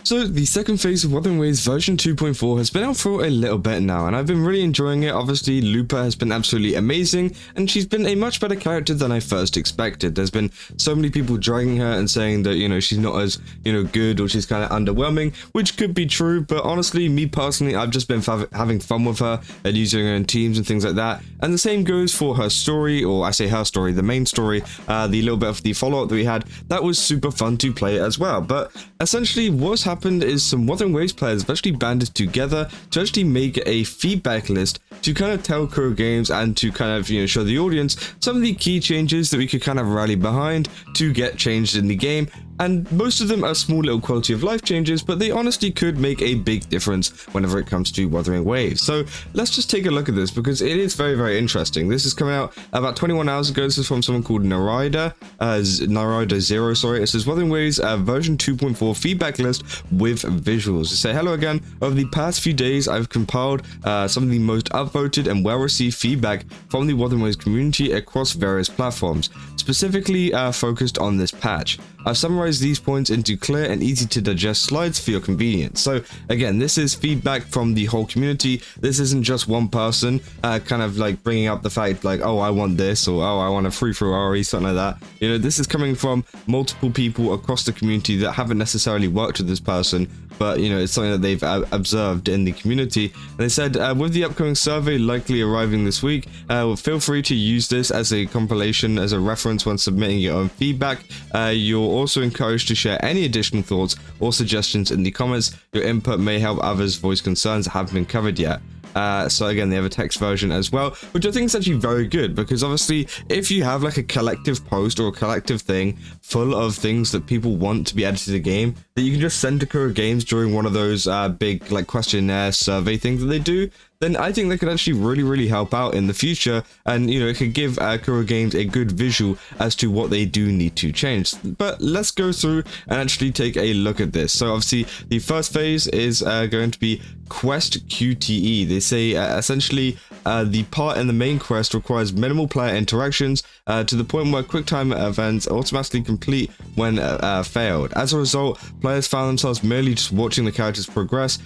So the second phase of Wuthering Waves version 2.4 has been out for a little bit now, and I've been really enjoying it. Obviously, Lupa has been absolutely amazing, and she's been a much better character than I first expected. There's been so many people dragging her and saying that, she's not as, good, or she's kind of underwhelming, which could be true, but honestly, me personally, I've just been having fun with her and using her in teams and things like that. And the same goes for her story, or I say her story, the main story, the little bit of the follow-up that we had. That was super fun to play as well. But essentially, what's happened is some Wuthering Waves players have actually banded together to actually make a feedback list to kind of tell Kuro Games and to kind of show the audience some of the key changes that we could kind of rally behind to get changed in the game. And most of them are small little quality of life changes, but they honestly could make a big difference whenever it comes to Wuthering Waves. So let's just take a look at this because it is very, very interesting. This is coming out about 21 hours ago. This is from someone called Narida Zero, sorry. It says Wuthering Waves version 2.4 feedback list with visuals. They say, hello again. Over the past few days, I've compiled some of the most upvoted and well-received feedback from the Wuthering Waves community across various platforms, specifically focused on this patch. I've summarized these points into clear and easy to digest slides for your convenience. So again, this is feedback from the whole community. This isn't just one person kind of like bringing up the fact like, oh, I want this, or oh, I want a free-for-all RE, something like that. This is coming from multiple people across the community that haven't necessarily worked with this person, but it's something that they've observed in the community. And they said, with the upcoming survey likely arriving this week, feel free to use this as a compilation, as a reference when submitting your own feedback. You're also encouraged to share any additional thoughts or suggestions in the comments. Your input may help others voice concerns that haven't been covered yet. So again, they have a text version as well, which I think is actually very good, because obviously if you have like a collective post or a collective thing full of things that people want to be added to the game that you can just send to Kuro Games during one of those big like questionnaire survey things that they do, then I think that could actually really, really help out in the future, and it could give Kuro Games a good visual as to what they do need to change. But let's go through and actually take a look at this. So obviously the first phase is going to be quest QTE. They say essentially the part in the main quest requires minimal player interactions to the point where QuickTime events automatically complete when failed. As a result, players found themselves merely just watching the characters progress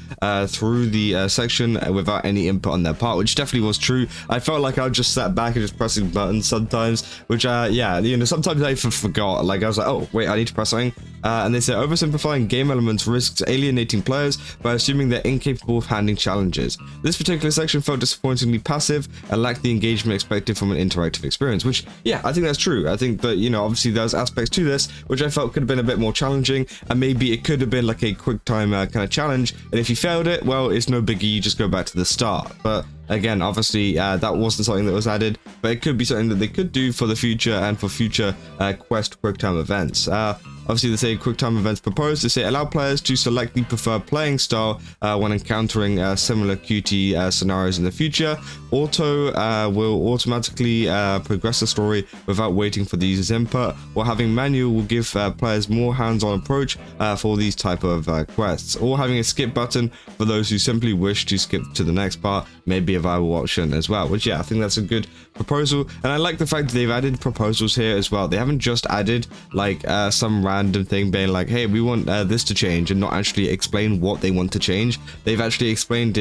through the section without any input on their part, which definitely was true. I felt like I just sat back and just pressing buttons sometimes, which sometimes I forgot. Like I was like, oh wait, I need to press something. And they say oversimplifying game elements risks alienating players by assuming they're incapable of handling challenges. This particular section felt disappointingly passive and lacked the engagement expected from an interactive experience, which I think that's true. I think that obviously there's aspects to this which I felt could have been a bit more challenging, and maybe it could have been like a quick time kind of challenge, and if you failed it, well, it's no biggie, you just go back to the start. But again, obviously that wasn't something that was added, but it could be something that they could do for the future and for future quest QuickTime events. Obviously, they say QuickTime events proposed. They say allow players to select the preferred playing style when encountering similar QT scenarios in the future. Auto will automatically progress the story without waiting for the user's input, while having manual will give players more hands-on approach for these type of quests. Or having a skip button for those who simply wish to skip to the next part may be a viable option as well, which I think that's a good proposal. And I like the fact that they've added proposals here as well. They haven't just added like some random thing being like, hey, we want this to change, and not actually explain what they want to change. They've actually explained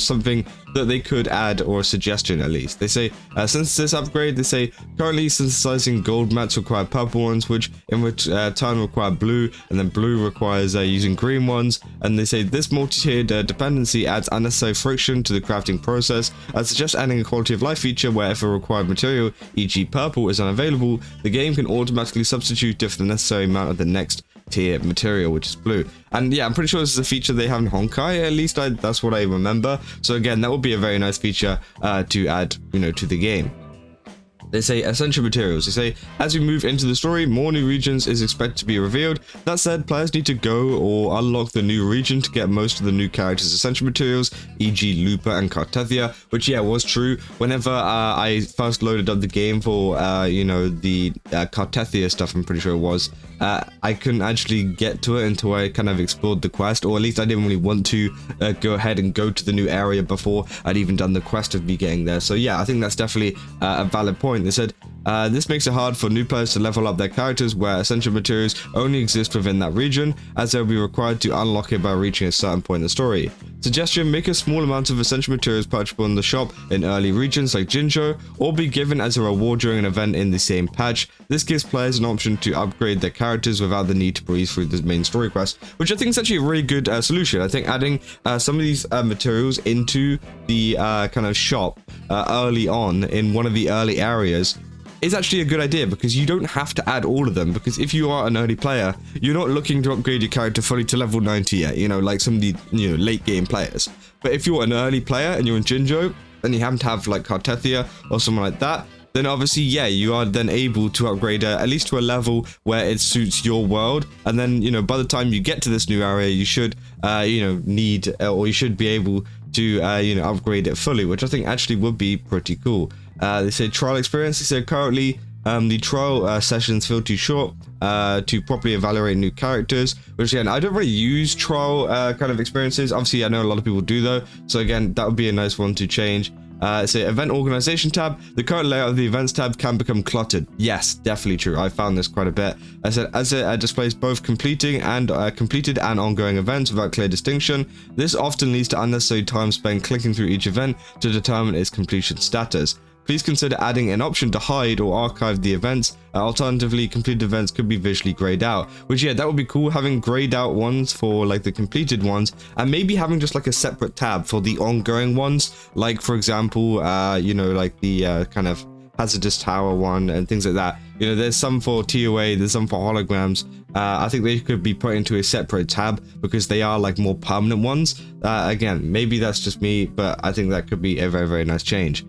something that they could add, or a suggestion at least. They say synthesis upgrade. They say currently synthesizing gold mats require purple ones, which in turn require blue, and then blue requires using green ones. And they say this multi-tiered dependency adds unnecessary friction to the crafting process. I suggest adding a quality of life feature where if a required material, e.g. purple, is unavailable, the game can automatically substitute it for the necessary amount of the next tier material, which is blue. And I'm pretty sure this is a feature they have in Honkai, at least that's what I remember. So again, that would be a very nice feature to add to the game. They say essential materials. They say as we move into the story, more new regions is expected to be revealed. That said, players need to go or unlock the new region to get most of the new characters' essential materials, e.g. Lupa and Cartethyia, which was true. Whenever I first loaded up the game for the Cartethyia stuff, I'm pretty sure it was, I couldn't actually get to it until I kind of explored the quest, or at least I didn't really want to go ahead and go to the new area before I'd even done the quest of me getting there. So I think that's definitely a valid point. They said This makes it hard for new players to level up their characters where essential materials only exist within that region, as they'll be required to unlock it by reaching a certain point in the story. Suggestion: make a small amount of essential materials purchasable in the shop in early regions like Jinzhou, or be given as a reward during an event in the same patch. This gives players an option to upgrade their characters without the need to breeze through the main story quest, which I think is actually a really good solution. I think adding some of these materials into the kind of shop early on in one of the early areas is actually a good idea, because you don't have to add all of them, because if you are an early player, you're not looking to upgrade your character fully to level 90 yet, you know, like some of the, you know, late game players. But if you're an early player and you're in Jinzhou and you happen to have like cartethyia or something like that, then obviously, yeah, you are then able to upgrade at least to a level where it suits your world. And then, you know, by the time you get to this new area, you should, you know, need, or you should be able to, you know, upgrade it fully, which I think actually would be pretty cool. They say trial experience. They say currently the trial sessions feel too short to properly evaluate new characters, which again, I don't really use trial kind of experiences. Obviously, I know a lot of people do though. So again, that would be a nice one to change. Say event organization tab. The current layout of the events tab can become cluttered. Yes, definitely true. I found this quite a bit. I said as it displays both completed and ongoing events without clear distinction. This often leads to unnecessary time spent clicking through each event to determine its completion status. Please consider adding an option to hide or archive the events. Alternatively, completed events could be visually grayed out, which, yeah, that would be cool, having grayed out ones for like the completed ones, and maybe having just like a separate tab for the ongoing ones, like for example, you know, like the kind of hazardous tower one and things like that. You know, there's some for TOA, there's some for holograms. I think they could be put into a separate tab because they are like more permanent ones. Again, maybe that's just me, but I think that could be a very, very nice change.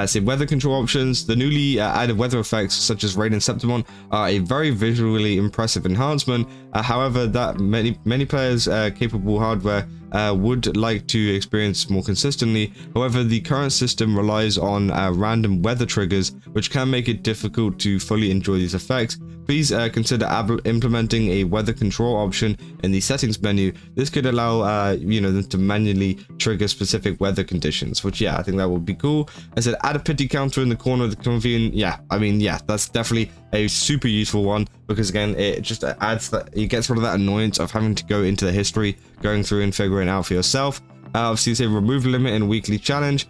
Say weather control options. The newly added weather effects such as rain and Septimon are a very visually impressive enhancement. However, that many players capable hardware would like to experience more consistently. However, the current system relies on random weather triggers, which can make it difficult to fully enjoy these effects. Please consider implementing a weather control option in the settings menu. This could allow you know, them to manually trigger specific weather conditions, which, yeah, I think that would be cool. I said add a pity counter in the corner of the convene. Yeah, I mean, yeah, that's definitely a super useful one, because again, it just adds that, it gets rid of that annoyance of having to go into the history, going through and figuring it out for yourself. Obviously, say remove limit in weekly challenge.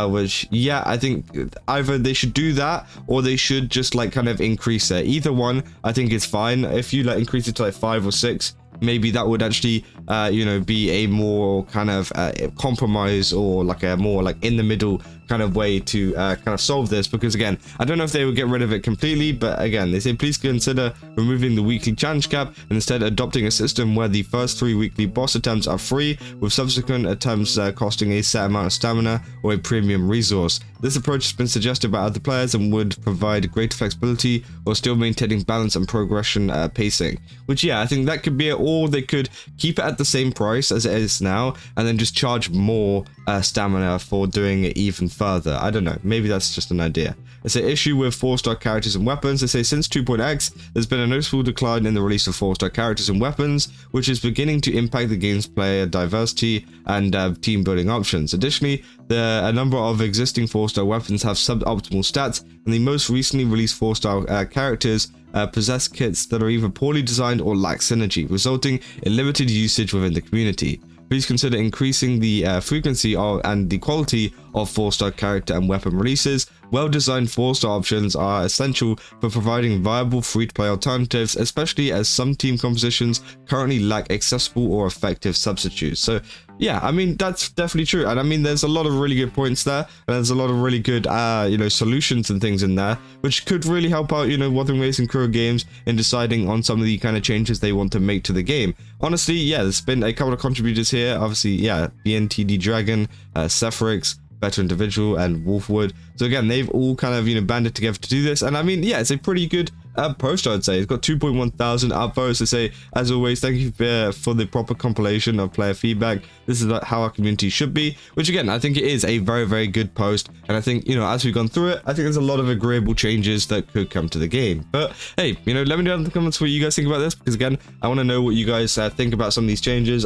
Which, yeah, I think either they should do that or they should just like kind of increase it. Either one, I think is fine. If you like increase it to like 5 or 6, maybe that would actually, you know, be a more kind of compromise, or like a more like in the middle kind of way to kind of solve this. Because again, I don't know if they would get rid of it completely, but again, they say please consider removing the weekly challenge cap and instead adopting a system where the first 3 weekly boss attempts are free, with subsequent attempts costing a set amount of stamina or a premium resource. This approach has been suggested by other players and would provide greater flexibility while still maintaining balance and progression pacing. Which, yeah, I think that could be it. Or they could keep it at the same price as it is now and then just charge more stamina for doing it even further. I don't know, maybe that's just an idea. It's an issue with 4-star characters and weapons. They say since 2.x, there's been a noticeable decline in the release of 4-star characters and weapons, which is beginning to impact the game's player diversity and team building options. Additionally, a number of existing 4-star weapons have suboptimal stats, and the most recently released 4-star characters possess kits that are either poorly designed or lack synergy, resulting in limited usage within the community. Please consider increasing the frequency and the quality of 4-star character and weapon releases. Well-designed 4-star options are essential for providing viable free-to-play alternatives, especially as some team compositions currently lack accessible or effective substitutes. So yeah, I mean, that's definitely true. And I mean, there's a lot of really good points there, and there's a lot of really good, you know, solutions and things in there, which could really help out, you know, Wuthering Waves and Kuro Games in deciding on some of the kind of changes they want to make to the game. Honestly, yeah, there's been a couple of contributors here. Obviously, yeah, BNTD Dragon, Sephrix, Better Individual, and Wolfwood. So again, they've all kind of, you know, banded together to do this. And I mean, yeah, it's a pretty good post, I'd say. It's got 2.1 thousand upvotes. To say, as always, thank you for the proper compilation of player feedback. This is how our community should be, which again, I think it is a very, very good post. And I think, you know, as we've gone through it, I think there's a lot of agreeable changes that could come to the game. But hey, you know, let me know in the comments what you guys think about this, because again, I want to know what you guys think about some of these changes.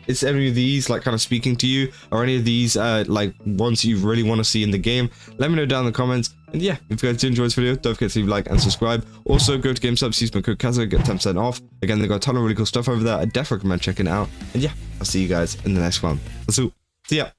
Is any of these like kind of speaking to you, or any of these like ones you really want to see in the game? Let me know down in the comments. And yeah, if you guys did enjoy this video, don't forget to leave a like and subscribe. Also, go to GameStop, use my code Kazza, get 10% off. Again, they've got a ton of really cool stuff over there. I definitely recommend checking it out. And yeah, I'll see you guys in the next one. See ya.